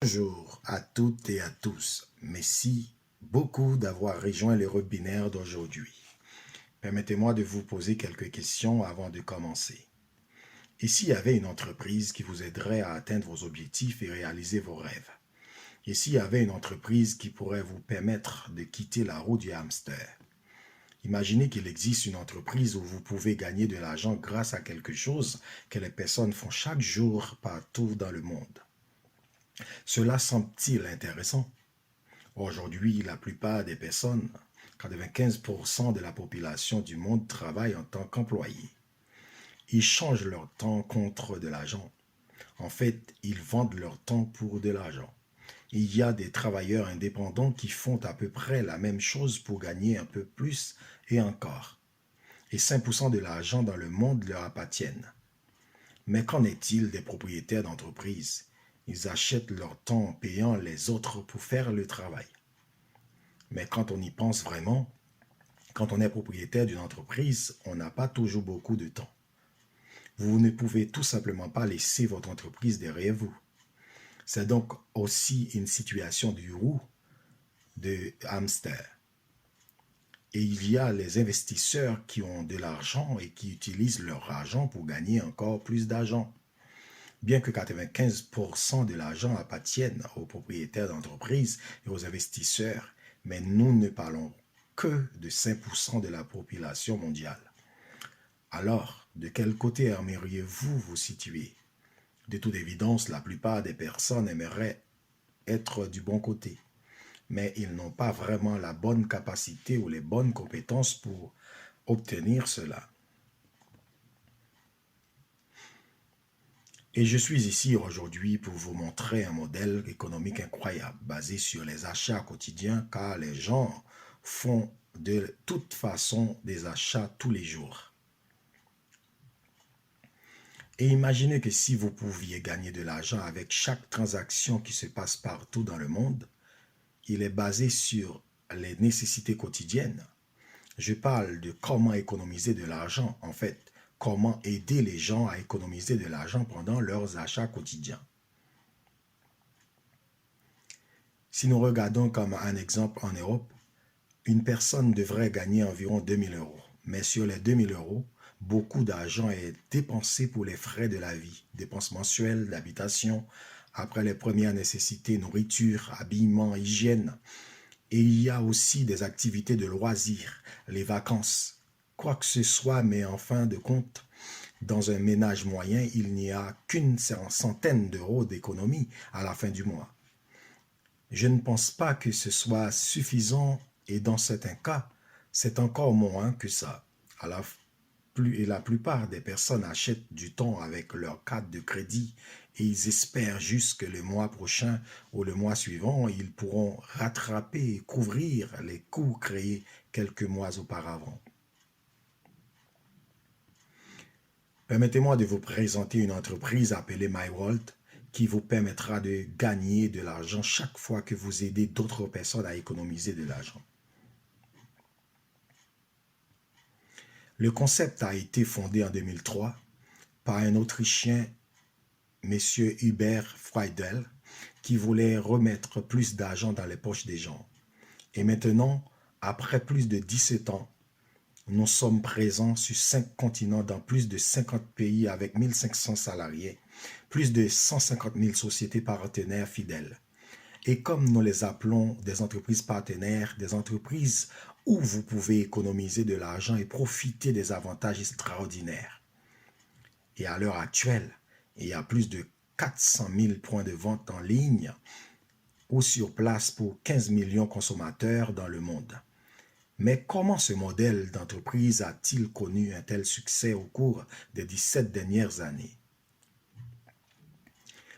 Bonjour à toutes et à tous. Merci beaucoup d'avoir rejoint le webinaire d'aujourd'hui. Permettez-moi de vous poser quelques questions avant de commencer. Et s'il y avait une entreprise qui vous aiderait à atteindre vos objectifs et réaliser vos rêves? Et s'il y avait une entreprise qui pourrait vous permettre de quitter la roue du hamster? Imaginez qu'il existe une entreprise où vous pouvez gagner de l'argent grâce à quelque chose que les personnes font chaque jour partout dans le monde. Cela semble-t-il intéressant? Aujourd'hui, la plupart des personnes, 95% de la population du monde, travaillent en tant qu'employés. Ils changent leur temps contre de l'argent. En fait, ils vendent leur temps pour de l'argent. Il y a des travailleurs indépendants qui font à peu près la même chose pour gagner un peu plus et encore. Et 5% de l'argent dans le monde leur appartiennent. Mais qu'en est-il des propriétaires d'entreprises? Ils achètent leur temps en payant les autres pour faire le travail. Mais quand on y pense vraiment, quand on est propriétaire d'une entreprise, on n'a pas toujours beaucoup de temps. Vous ne pouvez tout simplement pas laisser votre entreprise derrière vous. C'est donc aussi une situation du roue de hamster. Et il y a les investisseurs qui ont de l'argent et qui utilisent leur argent pour gagner encore plus d'argent. Bien que 95% de l'argent appartienne aux propriétaires d'entreprises et aux investisseurs, mais nous ne parlons que de 5% de la population mondiale. Alors, de quel côté aimeriez-vous vous situer? De toute évidence, la plupart des personnes aimeraient être du bon côté, mais ils n'ont pas vraiment la bonne capacité ou les bonnes compétences pour obtenir cela. Et je suis ici aujourd'hui pour vous montrer un modèle économique incroyable basé sur les achats quotidiens car les gens font de toute façon des achats tous les jours. Et imaginez que si vous pouviez gagner de l'argent avec chaque transaction qui se passe partout dans le monde, il est basé sur les nécessités quotidiennes. Je parle de comment économiser de l'argent, en fait, comment aider les gens à économiser de l'argent pendant leurs achats quotidiens. Si nous regardons comme un exemple en Europe, une personne devrait gagner environ 2000 euros. Mais sur les 2000 euros, beaucoup d'argent est dépensé pour les frais de la vie, dépenses mensuelles, d'habitation, après les premières nécessités, nourriture, habillement, hygiène. Et il y a aussi des activités de loisirs, les vacances, quoi que ce soit, mais en fin de compte, dans un ménage moyen, il n'y a qu'une centaine d'euros d'économie à la fin du mois. Je ne pense pas que ce soit suffisant et dans certains cas, c'est encore moins que ça. Et la plupart des personnes achètent du temps avec leur carte de crédit et ils espèrent juste que le mois prochain ou le mois suivant, ils pourront rattraper et couvrir les coûts créés quelques mois auparavant. Permettez-moi de vous présenter une entreprise appelée MyWorld qui vous permettra de gagner de l'argent chaque fois que vous aidez d'autres personnes à économiser de l'argent. Le concept a été fondé en 2003 par un Autrichien, M. Hubert Friedel, qui voulait remettre plus d'argent dans les poches des gens. Et maintenant, après plus de 17 ans, nous sommes présents sur 5 continents dans plus de 50 pays avec 1500 salariés, plus de 150 000 sociétés partenaires fidèles. Et comme nous les appelons des entreprises partenaires, des entreprises où vous pouvez économiser de l'argent et profiter des avantages extraordinaires. Et à l'heure actuelle, il y a plus de 400 000 points de vente en ligne ou sur place pour 15 millions de consommateurs dans le monde. Mais comment ce modèle d'entreprise a-t-il connu un tel succès au cours des 17 dernières années?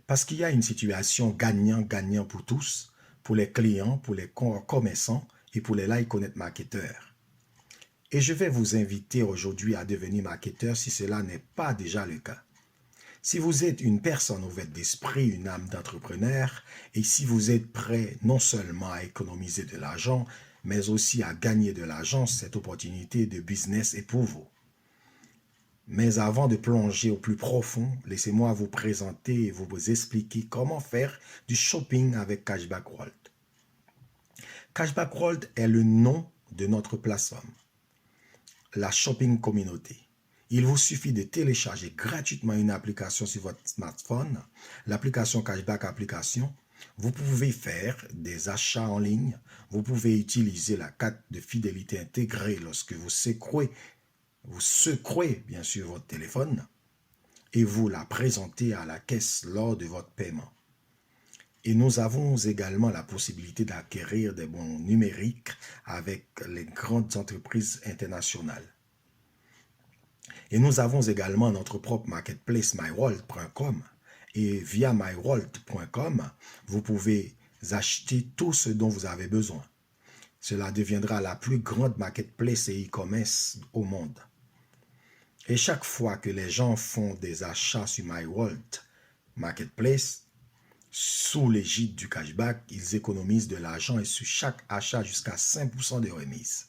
Parce qu'il y a une situation gagnant-gagnant pour tous, pour les clients, pour les commerçants et pour les like connect marketeurs. Et je vais vous inviter aujourd'hui à devenir marketeur si cela n'est pas déjà le cas. Si vous êtes une personne ouverte d'esprit, une âme d'entrepreneur, et si vous êtes prêt non seulement à économiser de l'argent, mais aussi à gagner de l'argent, cette opportunité de business est pour vous. Mais avant de plonger au plus profond, laissez-moi vous présenter et vous expliquer comment faire du shopping avec Cashback World. Cashback World est le nom de notre plateforme, la shopping communauté. Il vous suffit de télécharger gratuitement une application sur votre smartphone, l'application Cashback Application. Vous pouvez faire des achats en ligne. Vous pouvez utiliser la carte de fidélité intégrée lorsque vous secouez bien sûr votre téléphone et vous la présentez à la caisse lors de votre paiement. Et nous avons également la possibilité d'acquérir des bons numériques avec les grandes entreprises internationales. Et nous avons également notre propre marketplace myworld.com. Et via myworld.com, vous pouvez acheter tout ce dont vous avez besoin. Cela deviendra la plus grande marketplace et e-commerce au monde. Et chaque fois que les gens font des achats sur myworld marketplace, sous l'égide du cashback, ils économisent de l'argent et sur chaque achat jusqu'à 5% de remise.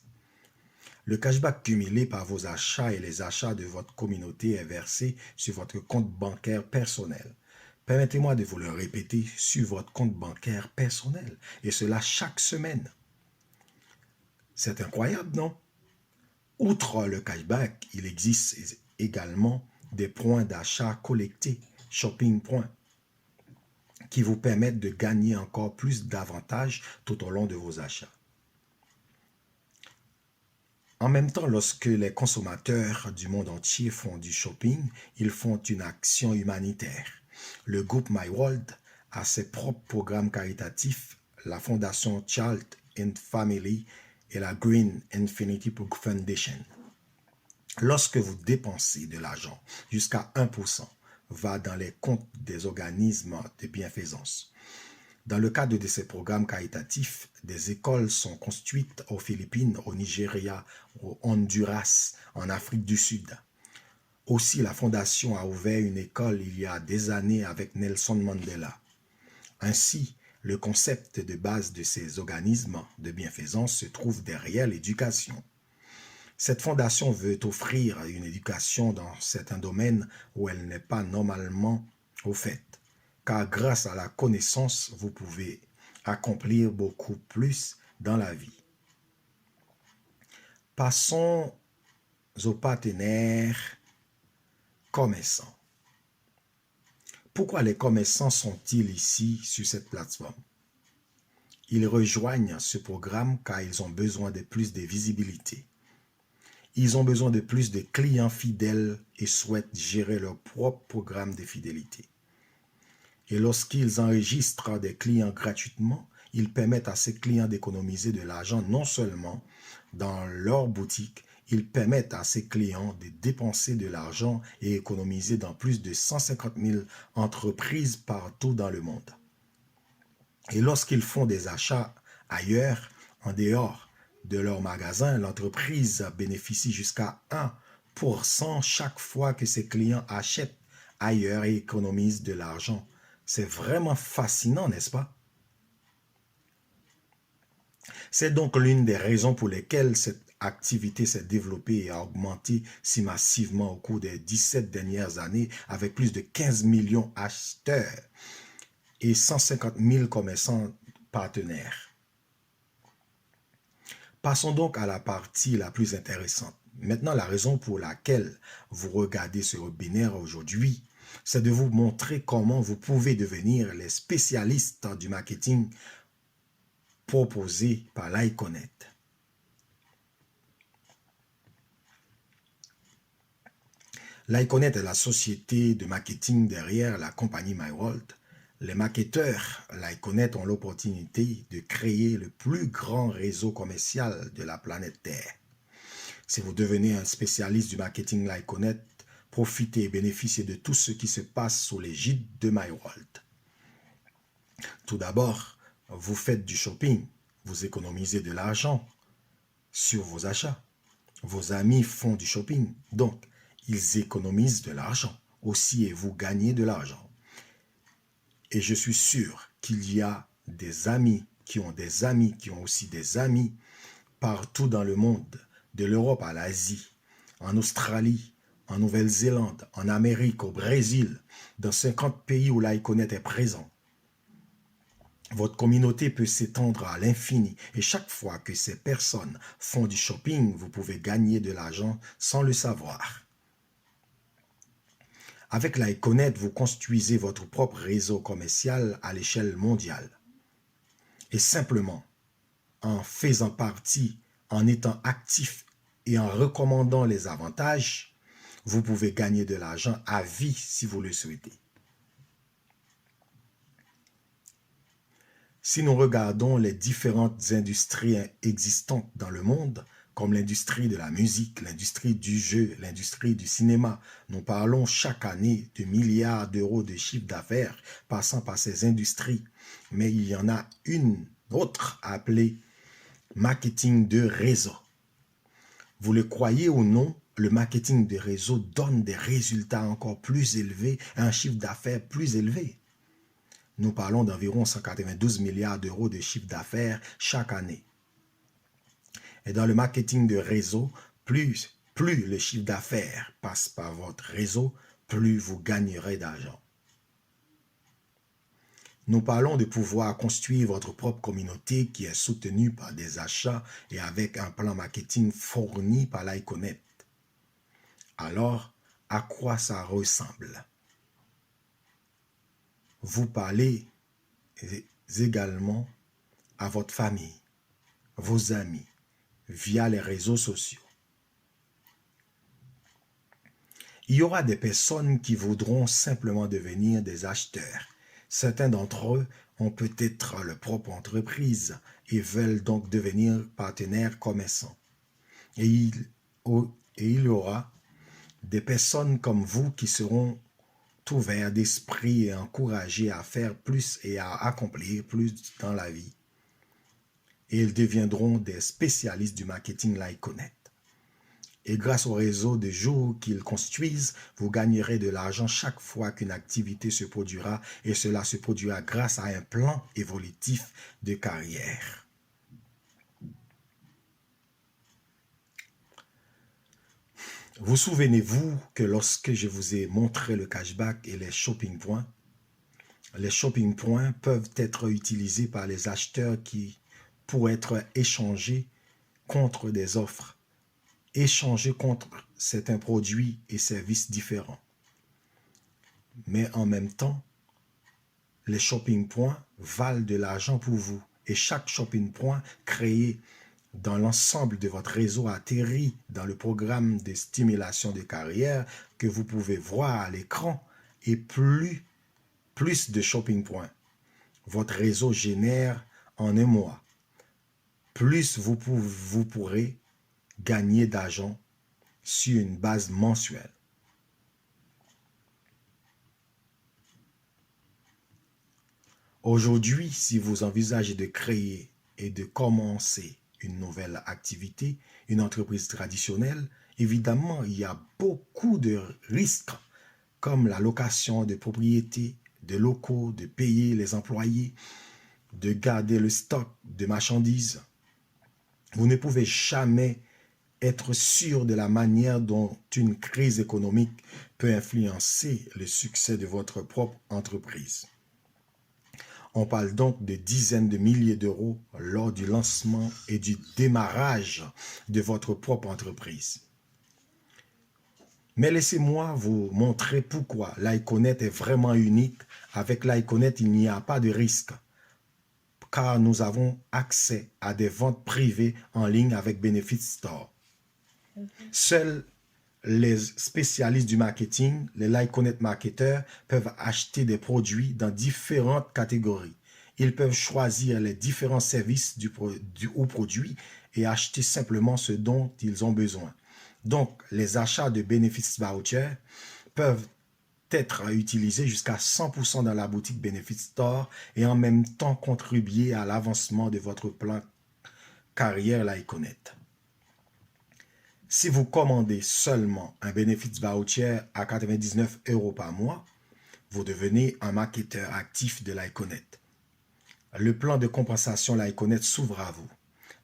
Le cashback cumulé par vos achats et les achats de votre communauté est versé sur votre compte bancaire personnel. Permettez-moi de vous le répéter, sur votre compte bancaire personnel, et cela chaque semaine. C'est incroyable, non? Outre le cashback, il existe également des points d'achat collectés, shopping points, qui vous permettent de gagner encore plus d'avantages tout au long de vos achats. En même temps, lorsque les consommateurs du monde entier font du shopping, ils font une action humanitaire. Le groupe MyWorld a ses propres programmes caritatifs, la Fondation Child and Family et la Green Infinity Foundation. Lorsque vous dépensez de l'argent, jusqu'à 1% va dans les comptes des organismes de bienfaisance. Dans le cadre de ces programmes caritatifs, des écoles sont construites aux Philippines, au Nigeria, au Honduras, en Afrique du Sud. Aussi, la Fondation a ouvert une école il y a des années avec Nelson Mandela. Ainsi, le concept de base de ces organismes de bienfaisance se trouve derrière l'éducation. Cette fondation veut offrir une éducation dans certains domaines où elle n'est pas normalement au fait. Car grâce à la connaissance, vous pouvez accomplir beaucoup plus dans la vie. Passons aux partenaires commerçants. Pourquoi les commerçants sont-ils ici sur cette plateforme? Ils rejoignent ce programme car ils ont besoin de plus de visibilité. Ils ont besoin de plus de clients fidèles et souhaitent gérer leur propre programme de fidélité. Et lorsqu'ils enregistrent des clients gratuitement, ils permettent à ces clients d'économiser de l'argent non seulement dans leur boutique, ils permettent à ces clients de dépenser de l'argent et économiser dans plus de 150 000 entreprises partout dans le monde. Et lorsqu'ils font des achats ailleurs, en dehors de leur magasin, l'entreprise bénéficie jusqu'à 1% chaque fois que ses clients achètent ailleurs et économisent de l'argent. C'est vraiment fascinant, n'est-ce pas? C'est donc l'une des raisons pour lesquelles cette activité s'est développée et a augmenté si massivement au cours des 17 dernières années avec plus de 15 millions d'acheteurs et 150 000 commerçants partenaires. Passons donc à la partie la plus intéressante. Maintenant, la raison pour laquelle vous regardez ce webinaire aujourd'hui, c'est de vous montrer comment vous pouvez devenir les spécialistes du marketing proposé par l'Iconet. L'Iconet est la société de marketing derrière la compagnie MyWorld. Les marketeurs l'Iconet ont l'opportunité de créer le plus grand réseau commercial de la planète Terre. Si vous devenez un spécialiste du marketing l'Iconet, profitez et bénéficiez de tout ce qui se passe sous l'égide de MyWorld. Tout d'abord, vous faites du shopping, vous économisez de l'argent sur vos achats. Vos amis font du shopping, donc ils économisent de l'argent aussi et vous gagnez de l'argent. Et je suis sûr qu'il y a des amis qui ont aussi des amis partout dans le monde, de l'Europe à l'Asie, en Australie, en Nouvelle-Zélande, en Amérique, au Brésil, dans 50 pays où l'Iconet est présent. Votre communauté peut s'étendre à l'infini et chaque fois que ces personnes font du shopping, vous pouvez gagner de l'argent sans le savoir. Avec l'Iconet, vous construisez votre propre réseau commercial à l'échelle mondiale. Et simplement, en faisant partie, en étant actif et en recommandant les avantages, vous pouvez gagner de l'argent à vie si vous le souhaitez. Si nous regardons les différentes industries existantes dans le monde, comme l'industrie de la musique, l'industrie du jeu, l'industrie du cinéma, nous parlons chaque année de milliards d'euros de chiffre d'affaires passant par ces industries. Mais il y en a une autre appelée marketing de réseau. Vous le croyez ou non, le marketing de réseau donne des résultats encore plus élevés, un chiffre d'affaires plus élevé. Nous parlons d'environ 192 milliards d'euros de chiffre d'affaires chaque année. Et dans le marketing de réseau, plus le chiffre d'affaires passe par votre réseau, plus vous gagnerez d'argent. Nous parlons de pouvoir construire votre propre communauté qui est soutenue par des achats et avec un plan marketing fourni par l'Iconet. Alors, à quoi ça ressemble? Vous parlez également à votre famille, vos amis, via les réseaux sociaux. Il y aura des personnes qui voudront simplement devenir des acheteurs. Certains d'entre eux ont peut-être leur propre entreprise et veulent donc devenir partenaires commerçants. Et il y aura des personnes comme vous qui seront ouverts d'esprit et encouragés à faire plus et à accomplir plus dans la vie. Et ils deviendront des spécialistes du marketing l'Iconet. Et grâce au réseau de jours qu'ils construisent, vous gagnerez de l'argent chaque fois qu'une activité se produira et cela se produira grâce à un plan évolutif de carrière. Vous souvenez-vous que lorsque je vous ai montré le cashback et les shopping points peuvent être utilisés par les acheteurs pour être échangés contre des offres, échangés contre certains produits et services différents. Mais en même temps, les shopping points valent de l'argent pour vous et chaque shopping point créé dans l'ensemble de votre réseau atterrit dans le programme de stimulation de carrière que vous pouvez voir à l'écran et plus de shopping points. Votre réseau génère en un mois. Plus vous pourrez gagner d'argent sur une base mensuelle. Aujourd'hui, si vous envisagez de créer et de commencer une nouvelle activité, une entreprise traditionnelle, évidemment, il y a beaucoup de risques comme la location de propriétés, de locaux, de payer les employés, de garder le stock de marchandises. Vous ne pouvez jamais être sûr de la manière dont une crise économique peut influencer le succès de votre propre entreprise. On parle donc de dizaines de milliers d'euros lors du lancement et du démarrage de votre propre entreprise. Mais laissez-moi vous montrer pourquoi l'Iconet est vraiment unique. Avec l'Iconet, il n'y a pas de risque, car nous avons accès à des ventes privées en ligne avec Benefit Store. Seuls les spécialistes du marketing, les l'Iconet marketeurs, peuvent acheter des produits dans différentes catégories. Ils peuvent choisir les différents services ou produits et acheter simplement ce dont ils ont besoin. Donc, les achats de Benefits Voucher peuvent être utilisés jusqu'à 100% dans la boutique Benefit Store et en même temps contribuer à l'avancement de votre plan carrière l'Iconet. Si vous commandez seulement un Benefits Voucher à 99 € par mois, vous devenez un marketeur actif de l'Iconet. Le plan de compensation l'Iconet s'ouvre à vous.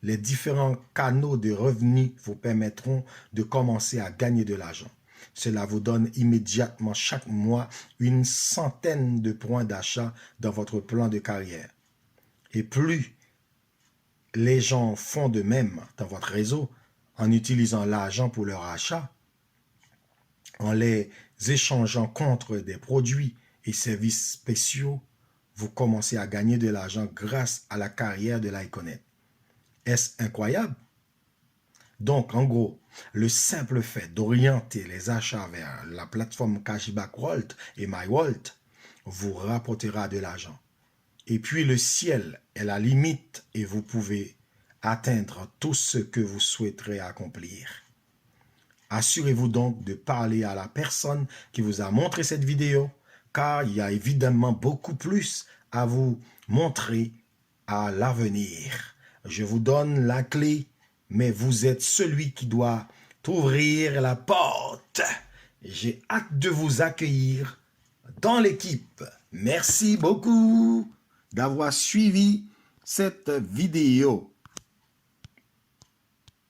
Les différents canaux de revenus vous permettront de commencer à gagner de l'argent. Cela vous donne immédiatement chaque mois une centaine de points d'achat dans votre plan de carrière. Et plus les gens font de même dans votre réseau en utilisant l'argent pour leur achat, en les échangeant contre des produits et services spéciaux, vous commencez à gagner de l'argent grâce à la carrière de l'Iconet. Est-ce incroyable? Donc, en gros, le simple fait d'orienter les achats vers la plateforme Cashback Vault et MyVault vous rapportera de l'argent. Et puis, le ciel est la limite et vous pouvez atteindre tout ce que vous souhaiterez accomplir. Assurez-vous donc de parler à la personne qui vous a montré cette vidéo, car il y a évidemment beaucoup plus à vous montrer à l'avenir. Je vous donne la clé, mais vous êtes celui qui doit ouvrir la porte. J'ai hâte de vous accueillir dans l'équipe. Merci beaucoup d'avoir suivi cette vidéo.